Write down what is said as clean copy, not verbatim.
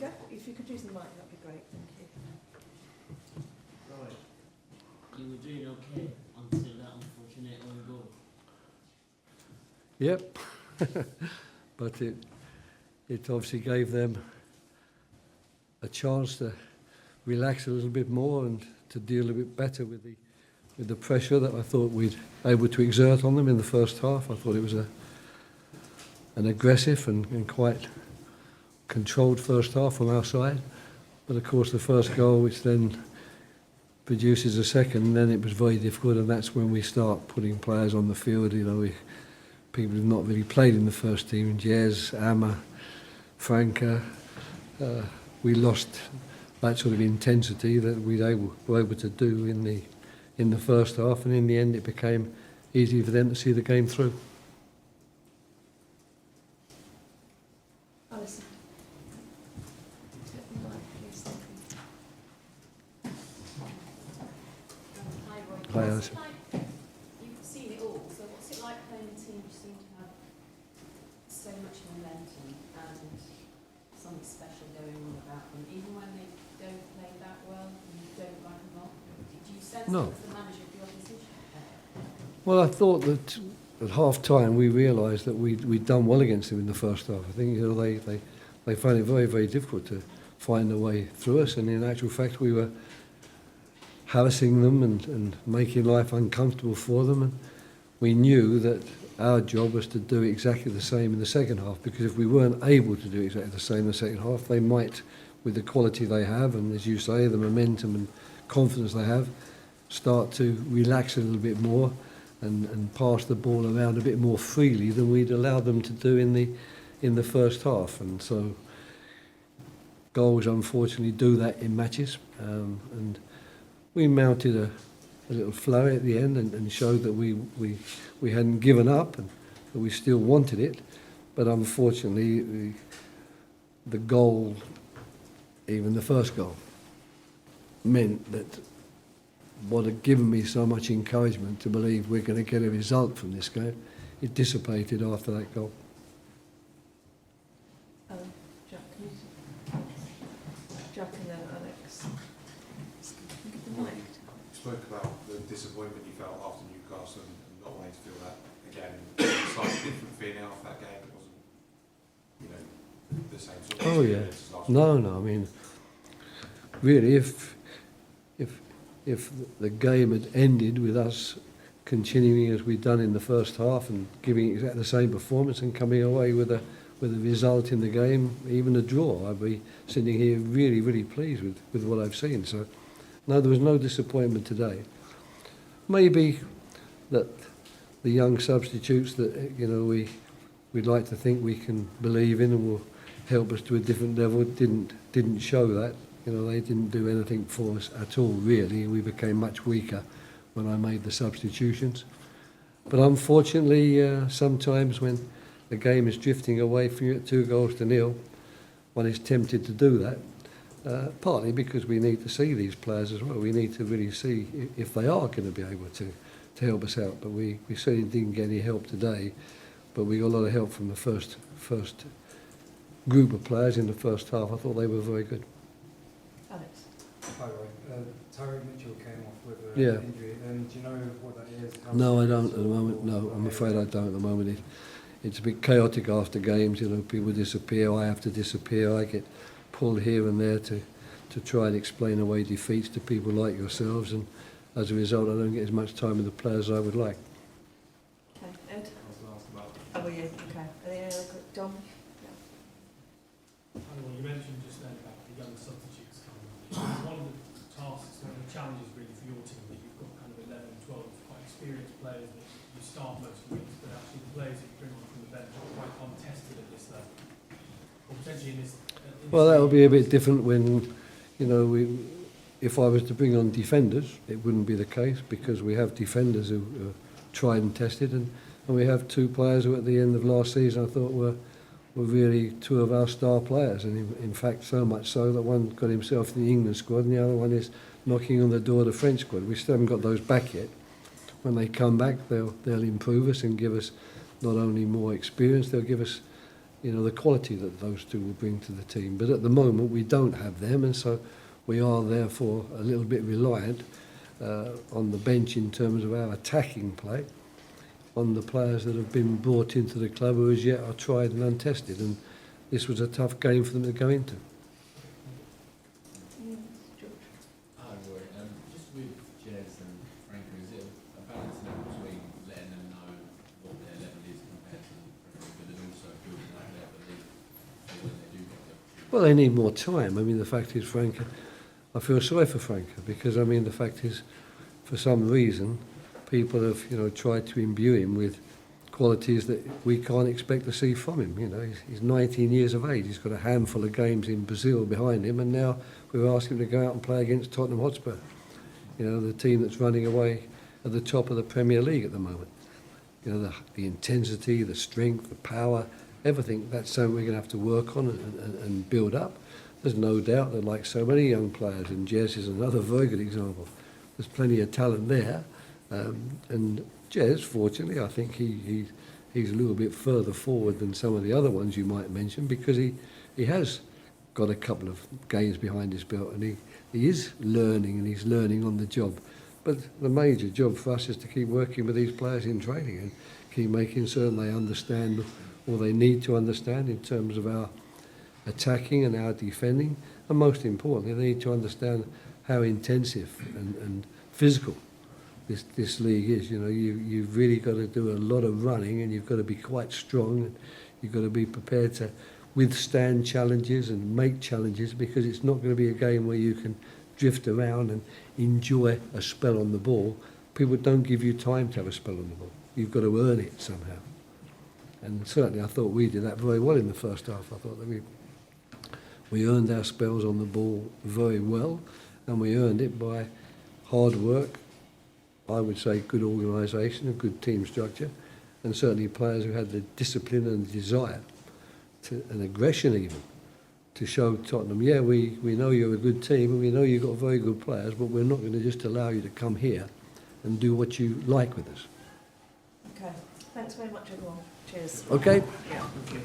go. If you could use the mic, that'd be great. Thank you. Right. You were doing okay until that unfortunate own goal. Yep, but it obviously gave them a chance to relax a little bit more and to deal a bit better with the pressure that I thought we'd able to exert on them in the first half. I thought it was an aggressive and quite controlled first half from our side, but of course the first goal, which then produces a second, then it was very difficult, and that's when we start putting players on the field. You know, people who've not really played in the first team, Jez, Amma, Franca, we lost that sort of intensity that we were able to do in the first half, and in the end it became easy for them to see the game through. Alison. Take the mic, please. Thank you. Hi, Roy. Hi, What's Alison. it like? You've seen it all, so what's it like playing a team who seem to have so much momentum and something special going on about them, even when they don't play that well and you don't like them off? Did you sense No. that as the manager of the opposition? Well, I thought that at half time we realised that we'd done well against them in the first half. I think they found it very, very difficult to find a way through us, and in actual fact we were harassing them and making life uncomfortable for them, and we knew that our job was to do exactly the same in the second half, because if we weren't able to do exactly the same in the second half, they might, with the quality they have and, as you say, the momentum and confidence they have, start to relax a little bit more and pass the ball around a bit more freely than we'd allowed them to do in the first half. And so goals unfortunately do that in matches, and we mounted a little flurry at the end and showed that we hadn't given up and that we still wanted it, but unfortunately the goal, even the first goal, meant that what had given me so much encouragement to believe we're going to get a result from this game, it dissipated after that goal. Alan, Jack, can you? Jack and then Alex. Can you give the mic? You spoke about the disappointment you felt after Newcastle and not wanting to feel that again. It's a slightly different feeling after that game. It wasn't, the same sort of Oh yeah, experience as last no. I mean, really, if the game had ended with us continuing as we'd done in the first half and giving exactly the same performance and coming away with a result in the game, even a draw, I'd be sitting here really, really pleased with what I've seen. So, no, there was no disappointment today. Maybe that the young substitutes that we'd like to think we can believe in and will help us to a different level didn't show that. They didn't do anything for us at all, really. We became much weaker when I made the substitutions. But unfortunately, sometimes when the game is drifting away from you at 2-0, one is tempted to do that, partly because we need to see these players as well. We need to really see if they are going to be able to help us out. But we certainly didn't get any help today, but we got a lot of help from the first group of players in the first half. I thought they were very good. Alex. Hi, Roy. Tyreek Mitchell came off with an Yeah. injury. Do you know what that is? How No, I don't serious at the or moment. No, what I'm that afraid is? I don't at the moment. It's a bit chaotic after games. People disappear. I have to disappear. I get pulled here and there to try and explain away defeats to people like yourselves, and as a result, I don't get as much time with the players as I would like. Okay, Ed. I was going to ask about Oh, were you? Okay. Any other quick, Dom? Well, you mentioned just then about the young substitutes coming. One of the tasks, one of the challenges really for your team, that you've got kind of 11, 12 quite experienced players that you start most weeks, but actually the players that you bring on from the bench are quite untested at this level. Or potentially in this... Well, that would be a bit different when, if I was to bring on defenders, it wouldn't be the case, because we have defenders who are tried and tested, and we have two players who at the end of last season I thought were really two of our star players, and in fact so much so that one got himself in the England squad and the other one is knocking on the door of the French squad. We still haven't got those back yet. When they come back, they'll improve us and give us not only more experience, they'll give us you know, the quality that those two will bring to the team. But at the moment, we don't have them, and so we are therefore a little bit reliant on the bench in terms of our attacking play, on the players that have been brought into the club who as yet are tried and untested, and this was a tough game for them to go into. Yes, George. Hi, Roy. Just with Jez and Franco, is it a balance now between letting them know what their level is compared to the Premier League, but then also building up their belief for when they do get the opportunity? Well, they need more time. I mean, the fact is, Franco, I feel sorry for Franco because, I mean, the fact is, for some reason, people have, you know, tried to imbue him with qualities that we can't expect to see from him. You know, he's 19 years of age. He's got a handful of games in Brazil behind him, and now we're asking him to go out and play against Tottenham Hotspur. You know, the team that's running away at the top of the Premier League at the moment. You know, the intensity, the strength, the power, everything. That's something we're going to have to work on and build up. There's no doubt that, like so many young players, and Jez is another very good example, there's plenty of talent there. And Jez, fortunately, I think he's a little bit further forward than some of the other ones you might mention because he has got a couple of games behind his belt and he is learning and he's learning on the job. But the major job for us is to keep working with these players in training and keep making certain they understand all they need to understand in terms of our attacking and our defending, and most importantly, they need to understand how intensive and physical this league is. You know, you've really got to do a lot of running, and you've got to be quite strong, and you've got to be prepared to withstand challenges and make challenges, because it's not going to be a game where you can drift around and enjoy a spell on the ball. People don't give you time to have a spell on the ball. You've got to earn it somehow. And certainly I thought we did that very well in the first half. I thought that we earned our spells on the ball very well, and we earned it by hard work, I would say good organisation, a good team structure, and certainly players who had the discipline and desire, and aggression even, to show Tottenham, yeah, we know you're a good team and we know you've got very good players, but we're not going to just allow you to come here and do what you like with us. Okay, thanks very much everyone. Cheers. Okay? Yeah. Okay.